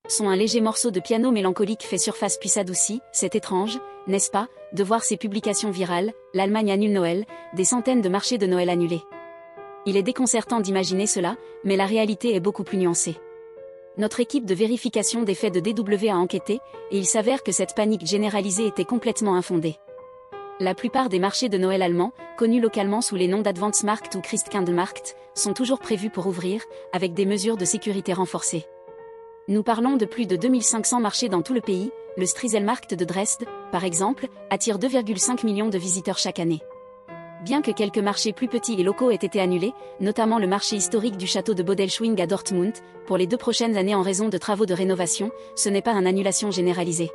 Son un léger morceau de piano mélancolique fait surface puis s'adoucit. C'est étrange, n'est-ce pas, de voir ces publications virales, l'Allemagne annule Noël, des centaines de marchés de Noël annulés. Il est déconcertant d'imaginer cela, mais la réalité est beaucoup plus nuancée. Notre équipe de vérification des faits de DW a enquêté, et il s'avère que cette panique généralisée était complètement infondée. La plupart des marchés de Noël allemands, connus localement sous les noms d'Adventsmarkt ou Christkindlmarkt, sont toujours prévus pour ouvrir, avec des mesures de sécurité renforcées. Nous parlons de plus de 2500 marchés dans tout le pays. Le Striezelmarkt de Dresde, par exemple, attire 2,5 millions de visiteurs chaque année. Bien que quelques marchés plus petits et locaux aient été annulés, notamment le marché historique du château de Bodelschwingh à Dortmund, pour les 2 prochaines années en raison de travaux de rénovation, ce n'est pas une annulation généralisée.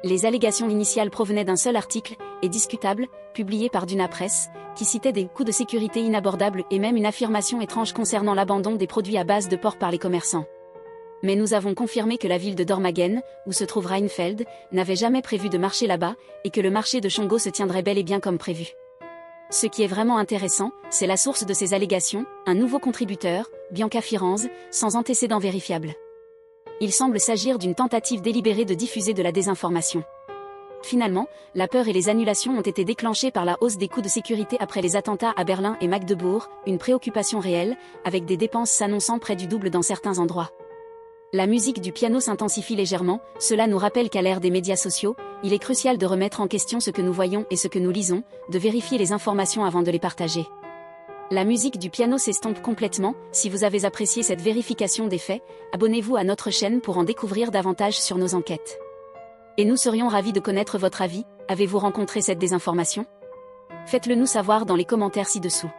Les allégations initiales provenaient d'un seul article, et discutable, publié par Duna Press, qui citait des coûts de sécurité inabordables et même une affirmation étrange concernant l'abandon des produits à base de porc par les commerçants. Mais nous avons confirmé que la ville de Dormagen, où se trouve Rheinfeld, n'avait jamais prévu de marché là-bas, et que le marché de Schongau se tiendrait bel et bien comme prévu. Ce qui est vraiment intéressant, c'est la source de ces allégations, un nouveau contributeur, Bianca Firenze, sans antécédent vérifiable. Il semble s'agir d'une tentative délibérée de diffuser de la désinformation. Finalement, la peur et les annulations ont été déclenchées par la hausse des coûts de sécurité après les attentats à Berlin et Magdebourg, une préoccupation réelle, avec des dépenses s'annonçant près du double dans certains endroits. La musique du piano s'intensifie légèrement, cela nous rappelle qu'à l'ère des médias sociaux, il est crucial de remettre en question ce que nous voyons et ce que nous lisons, de vérifier les informations avant de les partager. La musique du piano s'estompe complètement. Si vous avez apprécié cette vérification des faits, abonnez-vous à notre chaîne pour en découvrir davantage sur nos enquêtes. Et nous serions ravis de connaître votre avis. Avez-vous rencontré cette désinformation? Faites-le nous savoir dans les commentaires ci-dessous.